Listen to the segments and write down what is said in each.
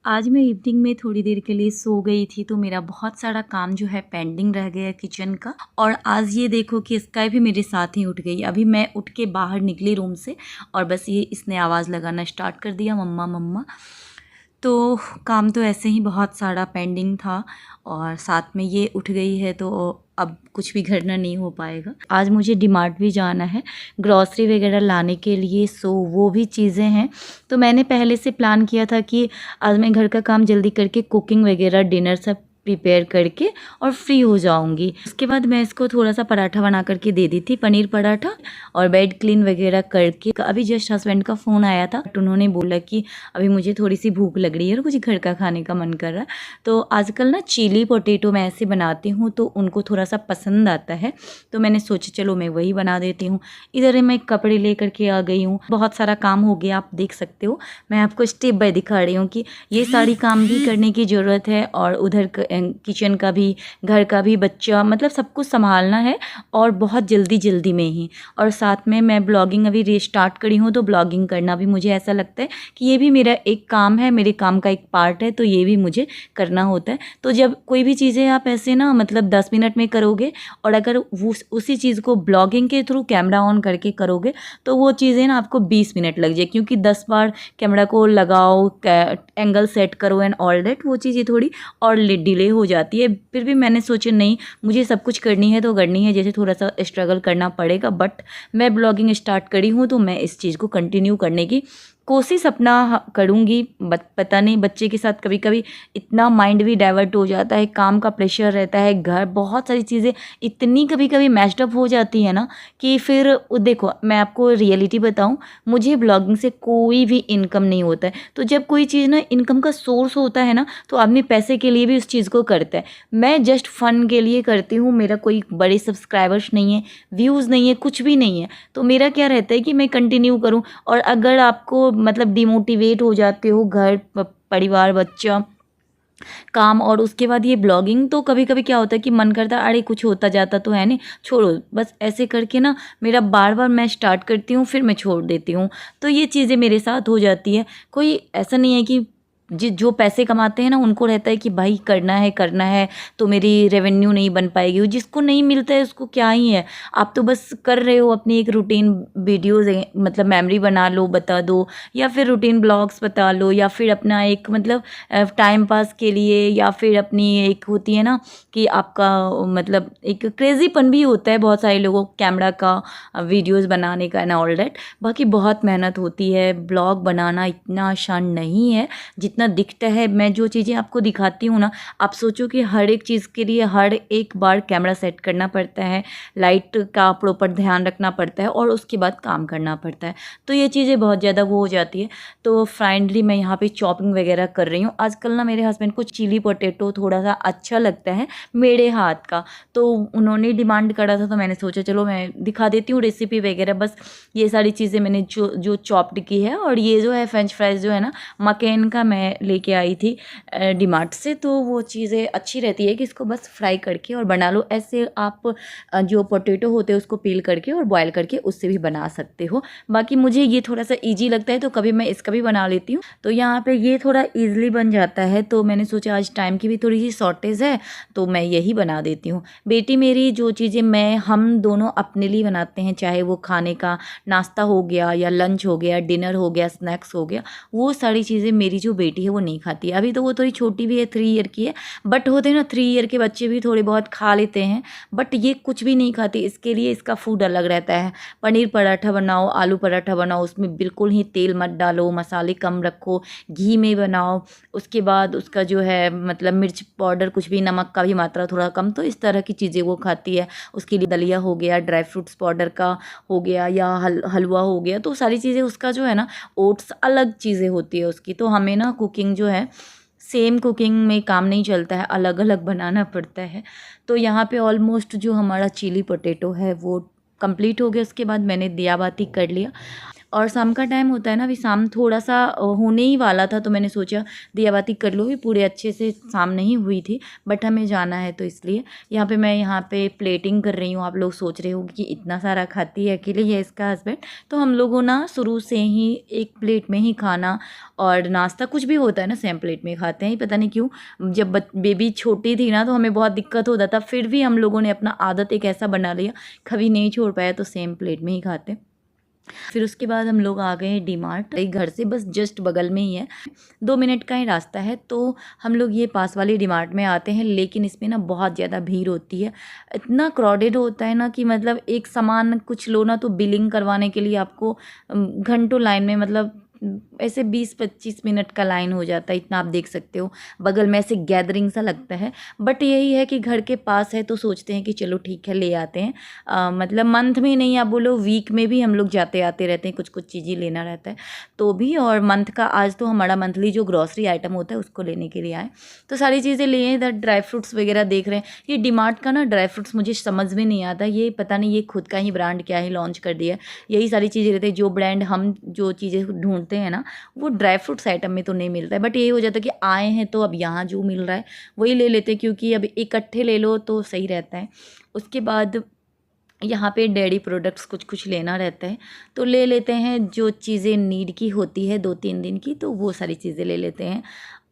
आज मैं इवनिंग में थोड़ी देर के लिए सो गई थी तो मेरा बहुत सारा काम जो है पेंडिंग रह गया किचन का। और आज ये देखो कि स्काई भी मेरे साथ ही उठ गई। अभी मैं उठ के बाहर निकली रूम से और बस ये इसने आवाज़ लगाना स्टार्ट कर दिया, मम्मा मम्मा। तो काम तो ऐसे ही बहुत सारा पेंडिंग था और साथ में ये उठ गई है तो अब कुछ भी करना नहीं हो पाएगा। आज मुझे डीमार्ट भी जाना है ग्रॉसरी वगैरह लाने के लिए, सो वो भी चीज़ें हैं। तो मैंने पहले से प्लान किया था कि आज मैं घर का काम जल्दी करके कुकिंग वगैरह डिनर सब प्रिपेयर करके और फ्री हो जाऊंगी। उसके बाद मैं इसको थोड़ा सा पराठा बना करके दे दी थी, पनीर पराठा, और बेड क्लीन वगैरह करके। अभी जस्ट हस्बैंड का फ़ोन आया था तो उन्होंने बोला कि अभी मुझे थोड़ी सी भूख लग रही है और कुछ घर का खाने का मन कर रहा है। तो आजकल ना चिली पोटैटो मैं ऐसे बनाती हूँ तो उनको थोड़ा सा पसंद आता है, तो मैंने सोचा चलो मैं वही बना देती हूँ। इधर मैं कपड़े ले करके आ गई हूँ, बहुत सारा काम हो गया, आप देख सकते हो। मैं आपको स्टेप बाय दिखा रही हूँ कि ये सारी काम भी करने की ज़रूरत है और उधर किचन का भी, घर का भी, बच्चा, मतलब सब कुछ संभालना है और बहुत जल्दी जल्दी में ही। और साथ में मैं ब्लॉगिंग अभी रीस्टार्ट करी हूँ तो ब्लॉगिंग करना भी मुझे ऐसा लगता है कि ये भी मेरा एक काम है, मेरे काम का एक पार्ट है, तो ये भी मुझे करना होता है। तो जब कोई भी चीज़ें आप ऐसे ना मतलब 10 मिनट में करोगे और अगर उसी चीज़ को ब्लॉगिंग के थ्रू कैमरा ऑन करके करोगे तो वो चीज़ें ना आपको 20 मिनट लग जाए, क्योंकि 10 बार कैमरा को लगाओ, एंगल सेट करो एंड ऑल दैट, वो चीज़ें थोड़ी और डिले हो जाती है। फिर भी मैंने सोचा नहीं, मुझे सब कुछ करनी है तो करनी है, जैसे थोड़ा सा स्ट्रगल करना पड़ेगा, बट मैं ब्लॉगिंग स्टार्ट करी हूँ तो मैं इस चीज़ को कंटिन्यू करने की कोशिश अपना करूँगी। पता नहीं, बच्चे के साथ कभी कभी इतना माइंड भी डाइवर्ट हो जाता है, काम का प्रेशर रहता है, घर, बहुत सारी चीज़ें इतनी कभी कभी मैश्ड अप हो जाती है ना कि फिर देखो मैं आपको रियलिटी बताऊँ, मुझे ब्लॉगिंग से कोई भी इनकम नहीं होता है। तो जब कोई चीज़ ना इनकम का सोर्स होता है ना तो आदमी पैसे के लिए भी उस चीज़ को करता है। मैं जस्ट फन के लिए करती हूँ, मेरा कोई बड़े सब्सक्राइबर्स नहीं है, व्यूज़ नहीं है, कुछ भी नहीं है। तो मेरा क्या रहता है कि मैं कंटिन्यू करूँ। और अगर आपको मतलब डिमोटिवेट हो जाते हो, घर परिवार, बच्चा, काम, और उसके बाद ये ब्लॉगिंग, तो कभी कभी क्या होता है कि मन करता है अरे कुछ होता जाता तो है नहीं, छोड़ो, बस ऐसे करके ना मेरा बार बार मैं स्टार्ट करती हूँ फिर मैं छोड़ देती हूँ। तो ये चीज़ें मेरे साथ हो जाती है। कोई ऐसा नहीं है कि जो पैसे कमाते हैं ना उनको रहता है कि भाई करना है तो मेरी रेवेन्यू नहीं बन पाएगी। जिसको नहीं मिलता है उसको क्या ही है, आप तो बस कर रहे हो अपनी एक रूटीन वीडियोज़, मतलब मेमोरी बना लो, बता दो, या फिर रूटीन ब्लॉग्स बता लो, या फिर अपना एक मतलब टाइम पास के लिए, या फिर अपनी एक होती है ना कि आपका मतलब एक क्रेज़ीपन भी होता है बहुत सारे लोगों को कैमरा का, वीडियोस बनाने का एंड ऑल दैट। बाकी बहुत मेहनत होती है, ब्लॉग बनाना इतना आसान नहीं है जितना दिखता है। मैं जो चीज़ें आपको दिखाती हूँ ना, आप सोचो कि हर एक चीज़ के लिए हर एक बार कैमरा सेट करना पड़ता है, लाइट का प्रॉपर ध्यान रखना पड़ता है और उसके बाद काम करना पड़ता है। तो ये चीज़ें बहुत ज़्यादा वो हो जाती है। तो फाइनली मैं यहाँ पे चॉपिंग वगैरह कर रही हूँ। आजकल ना मेरे हस्बैंड को चिली पोटैटो थोड़ा सा अच्छा लगता है मेरे हाथ का, तो उन्होंने डिमांड करा था तो मैंने सोचा चलो मैं दिखा देती हूँ रेसिपी वगैरह। बस ये सारी चीज़ें मैंने जो चॉप्ड की है। और ये जो है फ्रेंच फ्राइज़ जो है ना मकेन का मैं लेके आई थी डीमार्ट से, तो वो चीज़ें अच्छी रहती है कि इसको बस फ्राई करके और बना लो। ऐसे आप जो पोटैटो होते हैं उसको पील करके और बॉयल करके उससे भी बना सकते हो। बाकी मुझे ये थोड़ा सा ईजी लगता है तो कभी मैं इसका भी बना लेती हूँ। तो यहाँ पे ये थोड़ा ईजिली बन जाता है, तो मैंने सोचा आज टाइम की भी थोड़ी सी शॉर्टेज है तो मैं यही बना देती हूँ। बेटी मेरी जो चीज़ें हम दोनों अपने लिए बनाते हैं, चाहे वो खाने का नाश्ता हो गया या लंच हो गया, डिनर हो गया, स्नैक्स हो गया, वो सारी चीज़ें मेरी जो बेटी है वो नहीं खाती है। अभी तो वो थोड़ी छोटी भी है, 3 ईयर की है, बट होते हैं ना 3 ईयर के बच्चे भी थोड़े बहुत खा लेते हैं, बट ये कुछ भी नहीं खाती। इसके लिए इसका फूड अलग रहता है। पनीर पराठा बनाओ, आलू पराठा बनाओ, उसमें बिल्कुल ही तेल मत डालो, मसाले कम रखो, घी में बनाओ। उसके बाद उसका जो है मतलब मिर्च पाउडर कुछ भी, नमक का भी मात्रा थोड़ा कम, तो इस तरह की चीज़ें वो खाती है। उसके लिए दलिया हो गया, ड्राई फ्रूट्स पाउडर का हो गया, या हलवा हो गया, तो सारी चीज़ें उसका जो है ना, ओट्स अलग चीज़ें होती है उसकी। तो हमें ना कुकिंग जो है सेम कुकिंग में काम नहीं चलता है, अलग अलग बनाना पड़ता है। तो यहाँ पे ऑलमोस्ट जो हमारा चिली पोटैटो है वो कंप्लीट हो गया। उसके बाद मैंने दिया बाती कर लिया और शाम का टाइम होता है ना, अभी शाम थोड़ा सा होने ही वाला था, तो मैंने सोचा दिया बाती कर लो, भी पूरे अच्छे से शाम नहीं हुई थी, बट हमें जाना है तो इसलिए यहाँ पे प्लेटिंग कर रही हूँ। आप लोग सोच रहे हो कि इतना सारा खाती है अकेले ये इसका हस्बैंड, तो हम लोगों ना शुरू से ही एक प्लेट में ही खाना और नाश्ता कुछ भी होता है ना सेम प्लेट में खाते हैं। पता नहीं क्यों, जब बेबी छोटी थी ना तो हमें बहुत दिक्कत होता था, फिर भी हम लोगों ने अपना आदत एक ऐसा बना लिया, कभी नहीं छोड़ पाया तो सेम प्लेट में ही खाते। फिर उसके बाद हम लोग आ गए डी मार्ट, घर से बस जस्ट बगल में ही है, 2 मिनट का ही रास्ता है। तो हम लोग ये पास वाले डी मार्ट में आते हैं, लेकिन इसमें ना बहुत ज़्यादा भीड़ होती है, इतना क्राउडेड होता है ना कि मतलब एक सामान कुछ लो ना तो बिलिंग करवाने के लिए आपको घंटों लाइन में, मतलब ऐसे 20-25 मिनट का लाइन हो जाता है, इतना आप देख सकते हो। बगल में ऐसे गैदरिंग सा लगता है, बट यही है कि घर के पास है तो सोचते हैं कि चलो ठीक है ले आते हैं। मतलब मंथ में नहीं, आप बोलो वीक में भी हम लोग जाते आते रहते हैं, कुछ कुछ चीज़ें लेना रहता है तो भी। और मंथ का आज तो हमारा मंथली जो ग्रॉसरी आइटम होता है उसको लेने के लिए आए, तो सारी चीज़ें लिए। इधर ड्राई फ्रूट्स वगैरह देख रहे हैं। ये डीमार्ट का ना ड्राई फ्रूट्स मुझे समझ में नहीं आता, ये पता नहीं ये खुद का ही ब्रांड क्या ही लॉन्च कर दिया है। यही सारी चीज़ें रहती है, जो ब्रांड हम जो चीज़ें ढूंढते हैं ना वो ड्राई फ्रूट्स आइटम में तो नहीं मिलता है, बट यही हो जाता है कि आए हैं तो अब यहाँ जो मिल रहा है वही ले लेते हैं, क्योंकि अब इकट्ठे ले लो तो सही रहता है। उसके बाद यहाँ पे डेयरी प्रोडक्ट्स कुछ कुछ लेना रहता है तो ले लेते हैं, जो चीज़ें नीड की होती है 2-3 दिन की, तो वो सारी चीज़ें ले लेते हैं।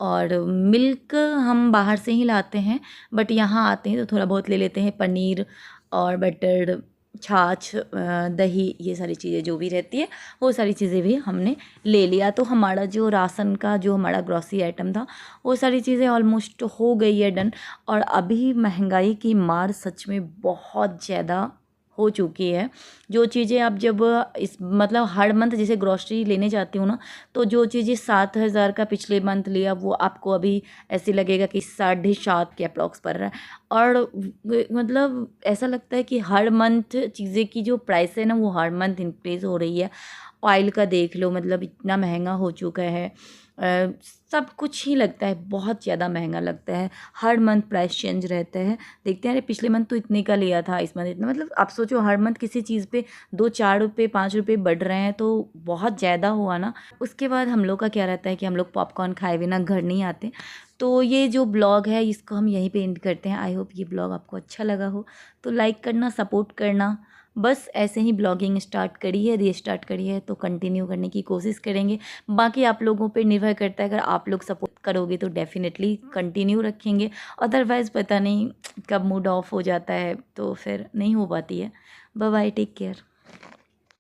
और मिल्क हम बाहर से ही लाते हैं, बट यहाँ आते हैं तो थोड़ा बहुत ले लेते हैं, पनीर और बटर, छाछ, दही, ये सारी चीज़ें जो भी रहती है वो सारी चीज़ें भी हमने ले लिया। तो हमारा जो राशन का जो हमारा ग्रॉसरी आइटम था वो सारी चीज़ें ऑलमोस्ट हो गई है डन। और अभी महंगाई की मार सच में बहुत ज़्यादा हो चुकी है। जो चीज़ें आप जब इस मतलब हर मंथ जैसे ग्रॉसरी लेने जाती हूँ ना, तो जो चीज़ें 7,000 का पिछले मंथ लिया वो आपको अभी ऐसे लगेगा कि 7.5 के अप्रॉक्स पड़ रहा है। और मतलब ऐसा लगता है कि हर मंथ चीज़ें की जो प्राइस है ना वो हर मंथ इंक्रीज़ हो रही है। ऑयल का देख लो, मतलब इतना महंगा हो चुका है। सब कुछ ही लगता है बहुत ज़्यादा महंगा लगता है, हर मंथ प्राइस चेंज रहता है। देखते हैं, अरे पिछले मंथ तो इतने का लिया था, इस मंथ इतना, मतलब आप सोचो हर मंथ किसी चीज़ पे 2-4 रुपये 5 रुपये बढ़ रहे हैं तो बहुत ज़्यादा हुआ ना। उसके बाद हम लोग का क्या रहता है कि हम लोग पॉपकॉर्न खाए बिना घर नहीं आते। तो ये जो ब्लॉग है इसको हम यहीं पे एंड करते हैं। आई होप ये ब्लॉग आपको अच्छा लगा हो, तो लाइक करना, सपोर्ट करना। बस ऐसे ही ब्लॉगिंग स्टार्ट करी है, रीस्टार्ट करी है, तो कंटिन्यू करने की कोशिश करेंगे। बाकी आप लोगों पे निर्भर करता है, अगर आप लोग सपोर्ट करोगे तो डेफिनेटली कंटिन्यू रखेंगे, अदरवाइज़ पता नहीं कब मूड ऑफ हो जाता है तो फिर नहीं हो पाती है। Bye bye, take care.